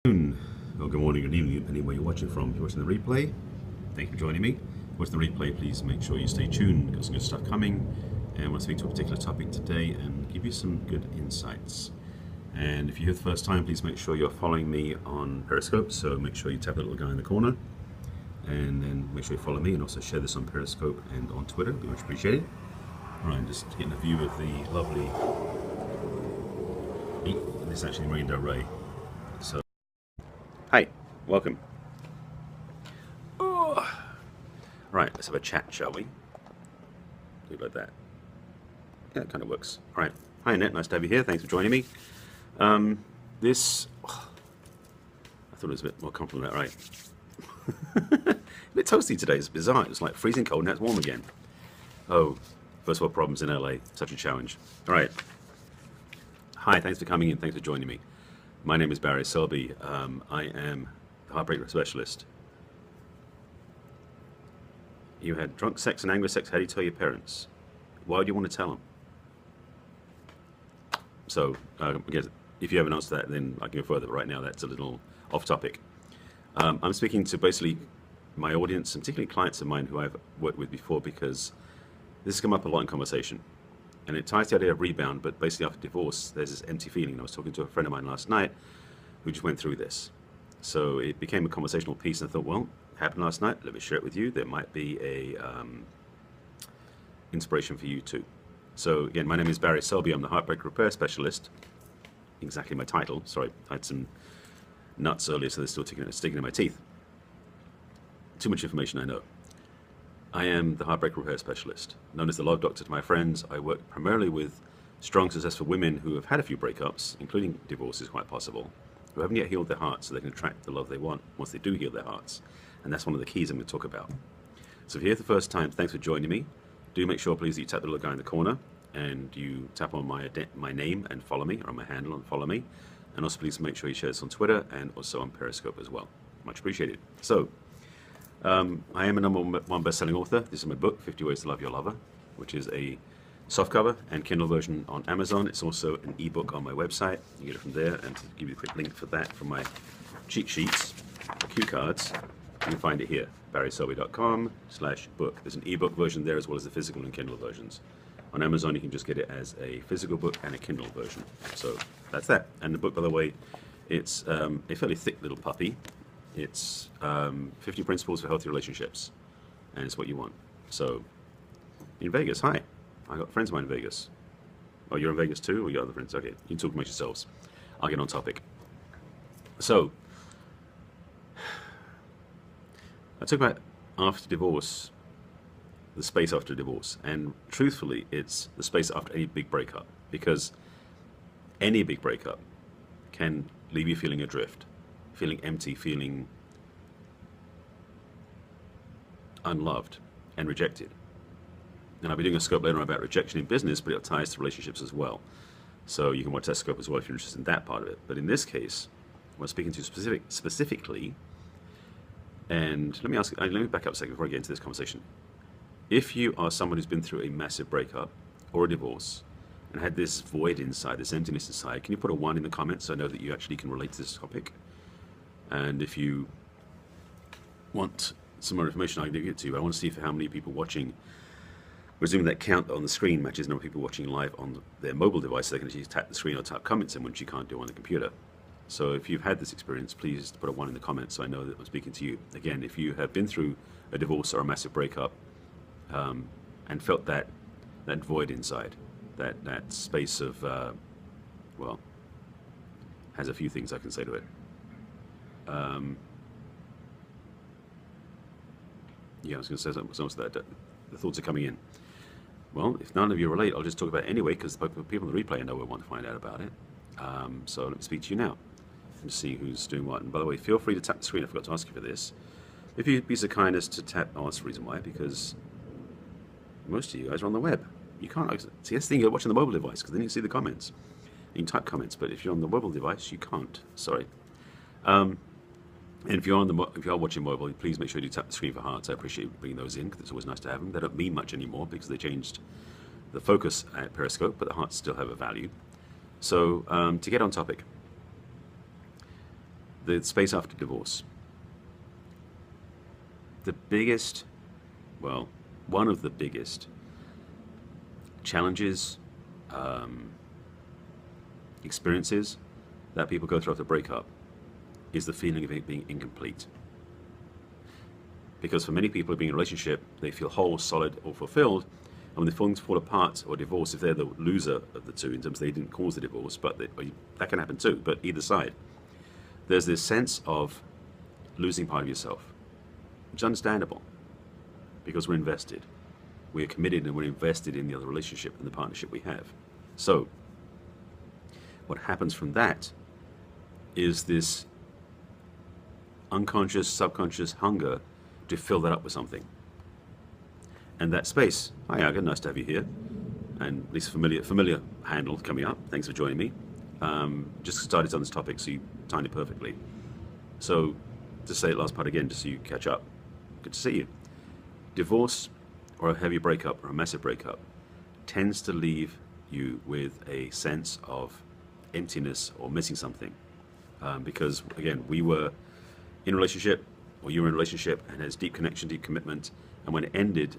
Or good morning, good evening, depending where you're watching from. If you're watching the replay, thank you for joining me. Watch the replay, please make sure you stay tuned. Got some good stuff coming, and I want to speak to a particular topic today and give you some good insights. And if you're here the first time, please make sure you're following me on Periscope. So make sure you tap the little guy in the corner, and then make sure you follow me, and also share this on Periscope and on Twitter. It'd be much appreciated. All right, just getting a view of the lovely. This actually rained array. So, hi, welcome. Oh. Right, let's have a chat, shall we? Do like that. Yeah, it kind of works. All right. Hi, Annette. Nice to have you here. Thanks for joining me. I thought it was a bit more comfortable than that, right? A bit toasty today. It's bizarre. It's like freezing cold, now it's warm again. Oh, first world problems in LA. Such a challenge. All right. Hi, thanks for coming in. Thanks for joining me. My name is Barry Selby. I am the heartbreak specialist. You had drunk sex and angry sex. How do you tell your parents? Why do you want to tell them? So, I guess if you haven't answered that, then I can go further. But right now, that's a little off topic. I'm speaking to basically my audience, and particularly clients of mine who I've worked with before, because this has come up a lot in conversation. And it ties to the idea of rebound, but basically after divorce, there's this empty feeling. I was talking to a friend of mine last night who just went through this. So it became a conversational piece, and I thought, well, it happened last night. Let me share it with you. There might be a inspiration for you too. So again, my name is Barry Selby. I'm the heartbreak repair specialist. Exactly my title. Sorry, I had some nuts earlier, so they're still sticking in my teeth. Too much information, I know. I am the heartbreak repair specialist, known as the love doctor to my friends. I work primarily with strong, successful women who have had a few breakups, including divorces, quite possible, who haven't yet healed their hearts, so they can attract the love they want once they do heal their hearts. And that's one of the keys I'm going to talk about. So if you're here the first time, thanks for joining me. Do make sure, please, that you tap the little guy in the corner, and you tap on my name and follow me, or my handle and follow me. And also, please make sure you share this on Twitter and also on Periscope as well. Much appreciated. So, I am a #1 best-selling author. This is my book, 50 Ways to Love Your Lover, which is a softcover and Kindle version on Amazon. It's also an ebook on my website. You get it from there. And to give you a quick link for that from my cheat sheets, cue cards, you can find it here, barryselby.com/book. There's an ebook version there as well as the physical and Kindle versions. On Amazon, you can just get it as a physical book and a Kindle version. So that's that. And the book, by the way, it's a fairly thick little puppy. It's 50 Principles for Healthy Relationships, and it's what you want. So, in Vegas, hi. I got friends of mine in Vegas. Oh, you're in Vegas too, or you got other friends? Okay, you can talk amongst yourselves. I'll get on topic. So, I talk about after divorce, the space after divorce, and truthfully, it's the space after any big breakup, because any big breakup can leave you feeling adrift, feeling empty, feeling unloved and rejected. And I'll be doing a scope later on about rejection in business, but it ties to relationships as well. So you can watch that scope as well if you're interested in that part of it. But in this case, what I'm speaking to specifically, and let me back up a second before I get into this conversation. If you are someone who's been through a massive breakup or a divorce and had this void inside, this emptiness inside, can you put a 1 in the comments so I know that you actually can relate to this topic? And if you want some more information, I can give it to you. I want to see how many people watching. Presuming that count on the screen matches the number of people watching live on their mobile device, so they can actually tap the screen or type comments in, which you can't do on the computer. So if you've had this experience, please put a 1 in the comments so I know that I'm speaking to you. Again, if you have been through a divorce or a massive breakup and felt that void inside, that space of, well, has a few things I can say to it. Yeah, I was going to say something so that the thoughts are coming in. Well, if none of you relate, I'll just talk about it anyway, because the people on the replay I know will want to find out about it. So let me speak to you now and see who's doing what. And by the way, feel free to tap the screen. I forgot to ask you for this. If you'd be so kind as to tap, oh, that's the reason why, because most of you guys are on the web. You can't, see, that's the thing, you're watching the mobile device, because then you can see the comments. You can type comments, but if you're on the mobile device, you can't. Sorry. And if you're watching mobile, please make sure you tap the screen for hearts. I appreciate bringing those in, because it's always nice to have them. They don't mean much anymore because they changed the focus at Periscope, but the hearts still have a value. So to get on topic, The space after divorce. The biggest, well, one of the biggest challenges, experiences that people go through after breakup is the feeling of it being incomplete. Because for many people who are being in a relationship, they feel whole, solid, or fulfilled. And when the things fall apart or divorce, if they're the loser of the two, in terms of they didn't cause the divorce, but that can happen too, but either side, there's this sense of losing part of yourself, which is understandable because we're invested. We're committed and we're invested in the other relationship and the partnership we have. So what happens from that is this unconscious, subconscious hunger to fill that up with something. And that space, hi Aga, nice to have you here. And at least familiar handle coming up. Thanks for joining me. Just started on this topic, so you timed it perfectly. So to say the last part again, just so you catch up. Good to see you. Divorce or a heavy breakup or a massive breakup tends to leave you with a sense of emptiness or missing something. Because again, we were in a relationship, or you were in a relationship, and there's deep connection, deep commitment, and when it ended,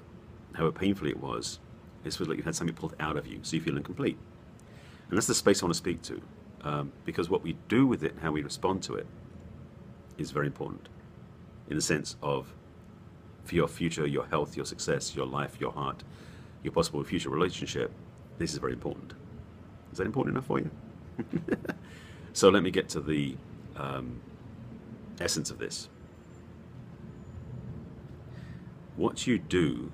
however painfully it was like you had something pulled out of you, so you feel incomplete. And that's the space I want to speak to, because what we do with it and how we respond to it is very important, in the sense of, for your future, your health, your success, your life, your heart, your possible future relationship, this is very important. Is that important enough for you? So let me get to the essence of this. What you do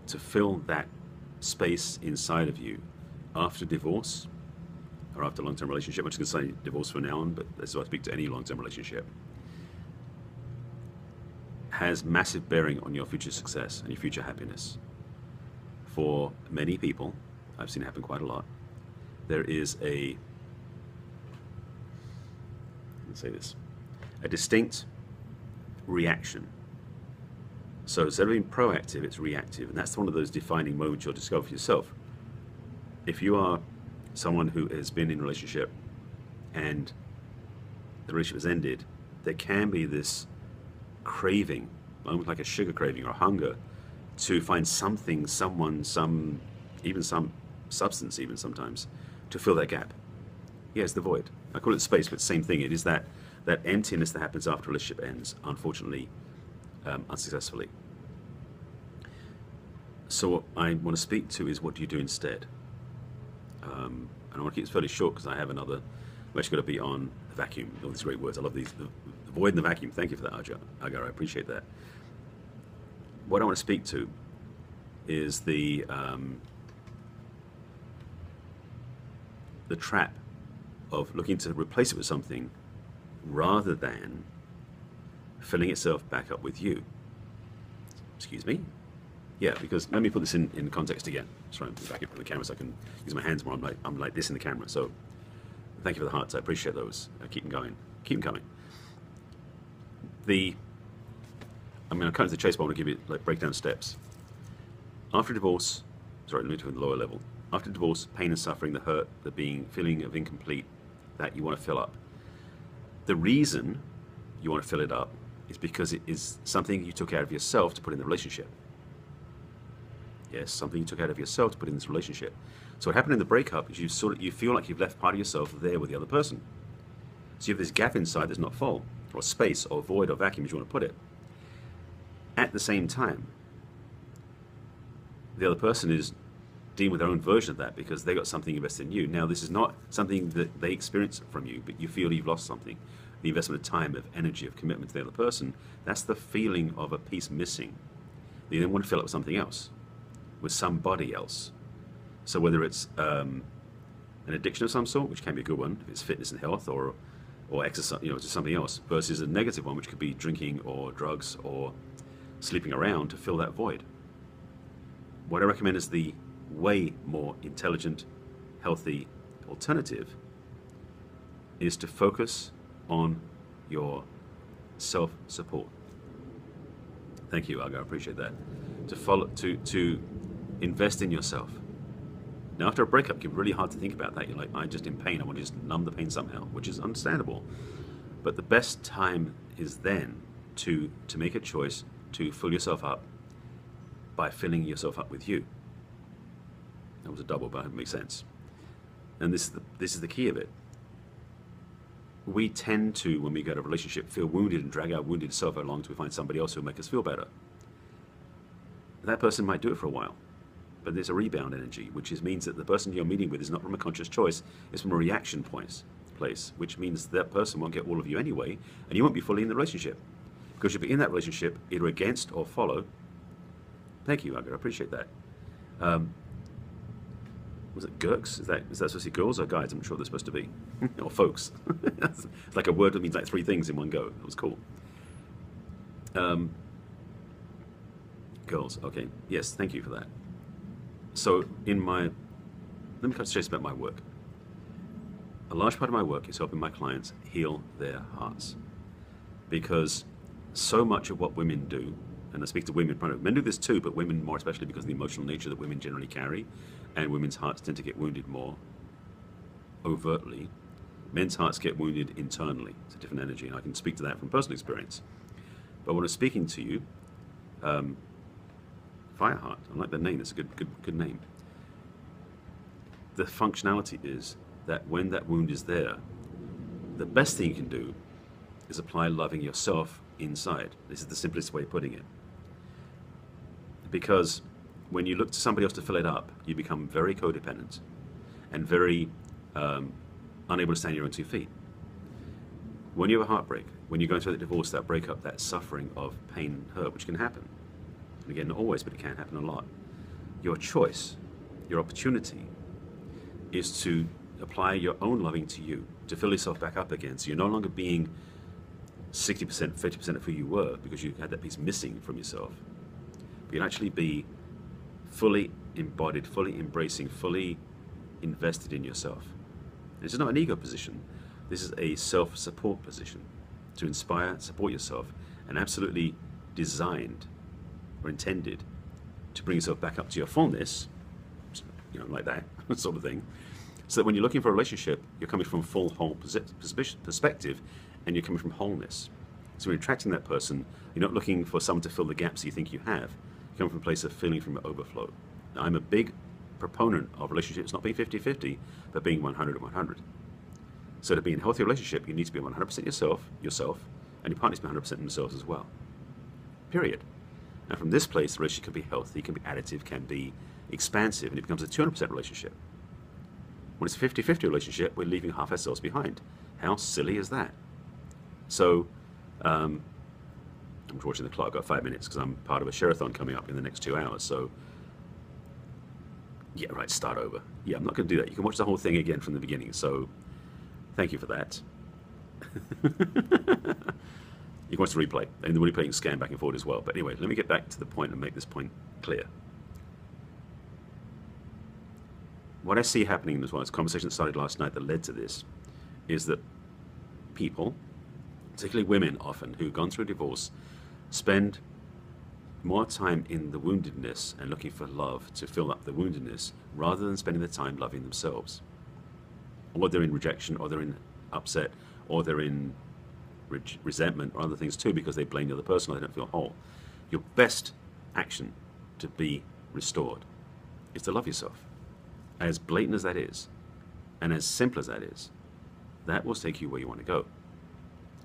to fill that space inside of you after divorce or after a long-term relationship, I'm just going to say divorce for now on, but that's why I speak to any long-term relationship, has massive bearing on your future success and your future happiness. For many people, I've seen it happen quite a lot, there is a, let's say this, a distinct reaction. So instead of being proactive, it's reactive, and that's one of those defining moments you'll discover for yourself. If you are someone who has been in a relationship and the relationship has ended, there can be this craving, almost like a sugar craving or a hunger, to find something, someone, even some substance, even sometimes, to fill that gap. Yes, the void. I call it space, but same thing. It is that emptiness that happens after a relationship ends, unfortunately, unsuccessfully. So what I want to speak to is, what do you do instead? And I want to keep this fairly short because I have another. I'm actually going to be on the vacuum. All these great words. I love these. The void and the vacuum. Thank you for that, Agar. I appreciate that. What I want to speak to is the trap of looking to replace it with something rather than filling itself back up with you. Excuse me? Yeah, because let me put this in context again. Sorry, I'm back up on the camera so I can use my hands more. I'm like this in the camera. So thank you for the hearts. I appreciate those. Keep them going. Keep them coming. I'm going to cut to the chase, but I want to give you breakdown steps. After divorce, sorry, let me do it at the lower level. After divorce, pain and suffering, the hurt, the feeling of incomplete that you want to fill up. The reason you want to fill it up is because it is something you took out of yourself to put in the relationship. Yes, something you took out of yourself to put in this relationship. So what happened in the breakup is you feel like you've left part of yourself there with the other person. So you have this gap inside that's not full, or space, or void, or vacuum, as you want to put it. At the same time, the other person is dealing with their own version of that because they got something invested in you. Now, this is not something that they experience from you, but you feel you've lost something. The investment of time, of energy, of commitment to the other person, that's the feeling of a piece missing. You then want to fill it with something else, with somebody else. So whether it's an addiction of some sort, which can be a good one, if it's fitness and health, or exercise, just something else, versus a negative one, which could be drinking or drugs or sleeping around to fill that void. What I recommend is the way more intelligent, healthy alternative is to focus on your self-support. Thank you, Argo. I appreciate that. To invest in yourself. Now, after a breakup, it can be really hard to think about that. You're like, I'm just in pain. I want to just numb the pain somehow, which is understandable. But the best time is then to make a choice to fill yourself up by filling yourself up with you. That was a double, but it makes sense. And this is the key of it. We tend to, when we go to a relationship, feel wounded and drag our wounded self along until we find somebody else who will make us feel better. That person might do it for a while, but there's a rebound energy, which means that the person you're meeting with is not from a conscious choice, it's from a reaction place, which means that person won't get all of you anyway, and you won't be fully in the relationship. Because you'll be in that relationship either against or follow. Thank you, Aga, I appreciate that. Was it Gurks? Is that supposed to be girls or guys? I'm not sure what they're supposed to be. Or folks. It's like a word that means like three things in one go. It was cool. Girls, okay. Yes, thank you for that. So let me concentrate about my work. A large part of my work is helping my clients heal their hearts. Because so much of what women do, and I speak to women, men do this too, but women more especially because of the emotional nature that women generally carry, and women's hearts tend to get wounded more overtly. Men's hearts get wounded internally. It's a different energy, and I can speak to that from personal experience. But when I'm speaking to you, Fireheart, I like that name, it's a good name. The functionality is that when that wound is there, the best thing you can do is apply loving yourself inside. This is the simplest way of putting it. Because when you look to somebody else to fill it up, you become very codependent and very unable to stand on your own 2 feet. When you have a heartbreak, when you're going through that divorce, that breakup, that suffering of pain and hurt, which can happen, and again, not always, but it can happen a lot, your choice, your opportunity, is to apply your own loving to you, to fill yourself back up again, so you're no longer being 60%, 50% of who you were because you had that piece missing from yourself. But you'll actually be fully embodied, fully embracing, fully invested in yourself. This is not an ego position. This is a self-support position to inspire, support yourself, and absolutely designed or intended to bring yourself back up to your fullness, like that sort of thing, so that when you're looking for a relationship, you're coming from a full, whole perspective, and you're coming from wholeness. So when you're attracting that person, you're not looking for someone to fill the gaps you think you have. You come from a place of feeling from overflow. Now, I'm a big proponent of relationships not being 50-50, but being 100 and 100. So to be in a healthy relationship, you need to be 100% yourself, and your partner's be 100% themselves as well. Period. And from this place, the relationship can be healthy, can be additive, can be expansive, and it becomes a 200% relationship. When it's a 50-50 relationship, we're leaving half ourselves behind. How silly is that? So, I'm watching the clock, I've got 5 minutes because I'm part of a share-a-thon coming up in the next 2 hours, so yeah, right, start over. Yeah, I'm not going to do that. You can watch the whole thing again from the beginning, so thank you for that. You can watch the replay, and the replay you can scan back and forward as well. But anyway, let me get back to the point and make this point clear. What I see happening as well, this conversation that started last night that led to this, is that people, particularly women often, who've gone through divorce, spend more time in the woundedness and looking for love to fill up the woundedness rather than spending the time loving themselves. Or they're in rejection, or they're in upset, or they're in resentment, or other things too, because they blame the other person or they don't feel whole. Your best action to be restored is to love yourself. As blatant as that is, and as simple as that is, that will take you where you want to go.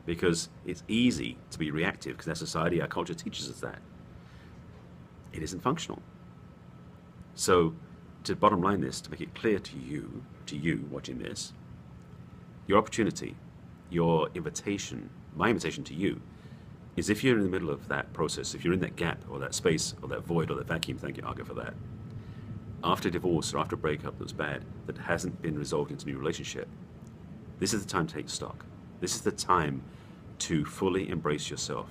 Because it's easy to be reactive, because our society, our culture teaches us that. It isn't functional. So, to bottom line this, to make it clear to you watching this, your opportunity, your invitation, my invitation to you, is if you're in the middle of that process, if you're in that gap, or that space, or that void, or that vacuum, thank you, Arga, for that, after divorce or after a breakup that's bad, that hasn't been resolved into a new relationship, this is the time to take stock. This is the time to fully embrace yourself,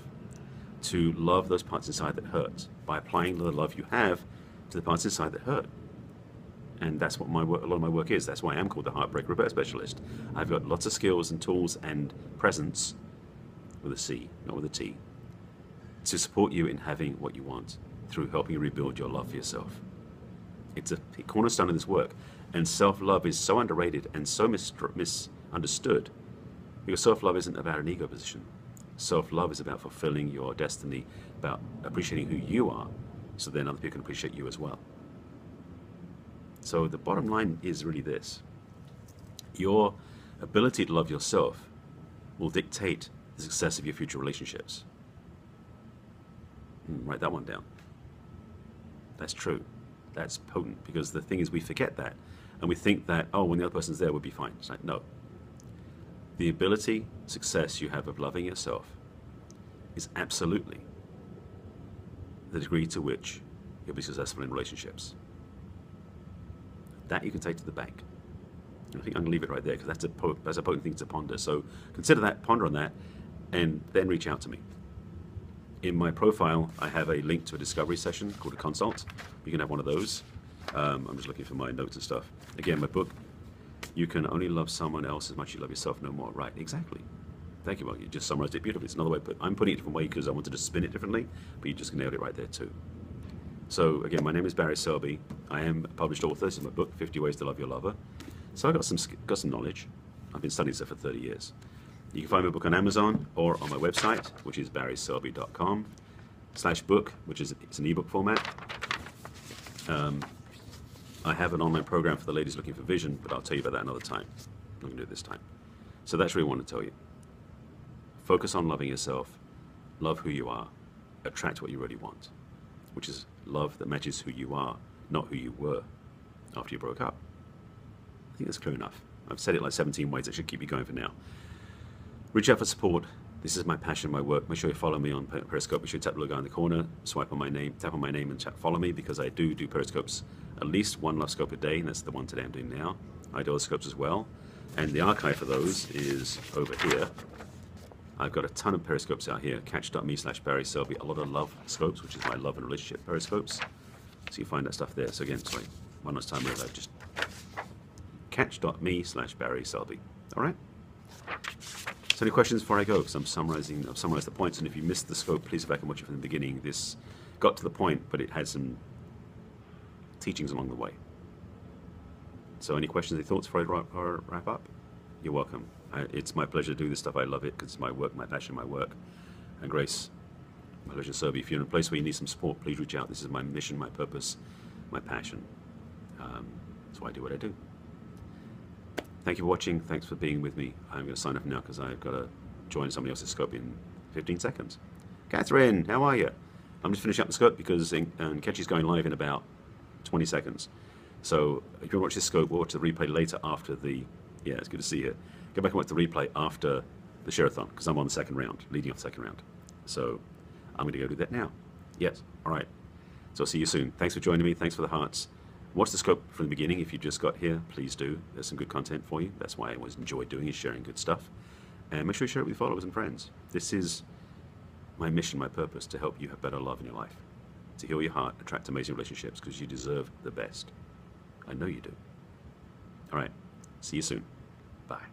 to love those parts inside that hurt by applying the love you have to the parts inside that hurt. And that's what my work, a lot of my work is. That's why I am called the Heartbreak Repair Specialist. I've got lots of skills and tools and presence, with a C, not with a T, to support you in having what you want through helping you rebuild your love for yourself. It's a cornerstone of this work. And self-love is so underrated and so misunderstood Because self-love isn't about an ego position. Self-love is about fulfilling your destiny, about appreciating who you are, so then other people can appreciate you as well. So the bottom line is really this. Your ability to love yourself will dictate the success of your future relationships. Write that one down. That's true. That's potent, because the thing is we forget that. And we think that, oh, when the other person's there, we'll be fine. It's like, no. The ability, success you have of loving yourself is absolutely the degree to which you'll be successful in relationships. That you can take to the bank. And I think I'm going to leave it right there, because that's a potent thing to ponder. So consider that, ponder on that, and then reach out to me. In my profile, I have a link to a discovery session called a consult. You can have one of those. I'm just looking for my notes and stuff. Again, my book, You Can Only Love Someone Else as Much as You Love Yourself, No More. Right, exactly. Thank you, Mark. You just summarized it beautifully. It's another way, but I'm putting it a different way because I wanted to spin it differently, but you just nailed it right there too. So again, my name is Barry Selby. I am a published author. This is my book, 50 Ways to Love Your Lover. So I got some knowledge. I've been studying this for 30 years. You can find my book on Amazon or on my website, which is barryselby.com/book, which is it's an ebook format. I have an online program for the ladies looking for vision, but I'll tell you about that another time. I'm going to do it this time. So that's what I want to tell you. Focus on loving yourself, love who you are, attract what you really want, which is love that matches who you are, not who you were after you broke up. I think that's clear enough. I've said it like 17 ways. That should keep you going for now. Reach out for support. This is my passion, my work. Make sure you follow me on Periscope. Make sure you tap the logo in the corner, swipe on my name, tap on my name and follow me, because I do Periscopes at least one love scope a day, and that's the one today I'm doing now. I do other scopes as well. And the archive for those is over here. I've got a ton of Periscopes out here. Catch.me/barryselby. A lot of love scopes, which is my love and relationship Periscopes. So you find that stuff there. So again, sorry, one last time, just catch.me/barryselby. All right? So any questions before I go? Because I've summarized the points, and if you missed the scope, please go back and watch it from the beginning. This got to the point, but it had some teachings along the way. So any questions, any thoughts before I wrap up? You're welcome. It's my pleasure to do this stuff. I love it because it's my work, my passion, my work. And Grace, my pleasure to serve you. If you're in a place where you need some support, please reach out. This is my mission, my purpose, my passion. That's why I do what I do. Thank you for watching. Thanks for being with me. I'm going to sign off now because I've got to join somebody else's scope in 15 seconds. Catherine, how are you? I'm just finishing up the scope because Ketchy's going live in about 20 seconds. So if you want to watch this scope, or watch the replay later after the, yeah, it's good to see you. Go back and watch the replay after the share-a-thon, because I'm on the second round, leading off the second round. So I'm going to go do that now. Yes, all right. So I'll see you soon. Thanks for joining me. Thanks for the hearts. Watch the scope from the beginning. If you just got here, please do. There's some good content for you. That's why I always enjoy doing is sharing good stuff. And make sure you share it with followers and friends. This is my mission, my purpose, to help you have better love in your life, to heal your heart, attract amazing relationships, because you deserve the best. I know you do. All right. See you soon. Bye.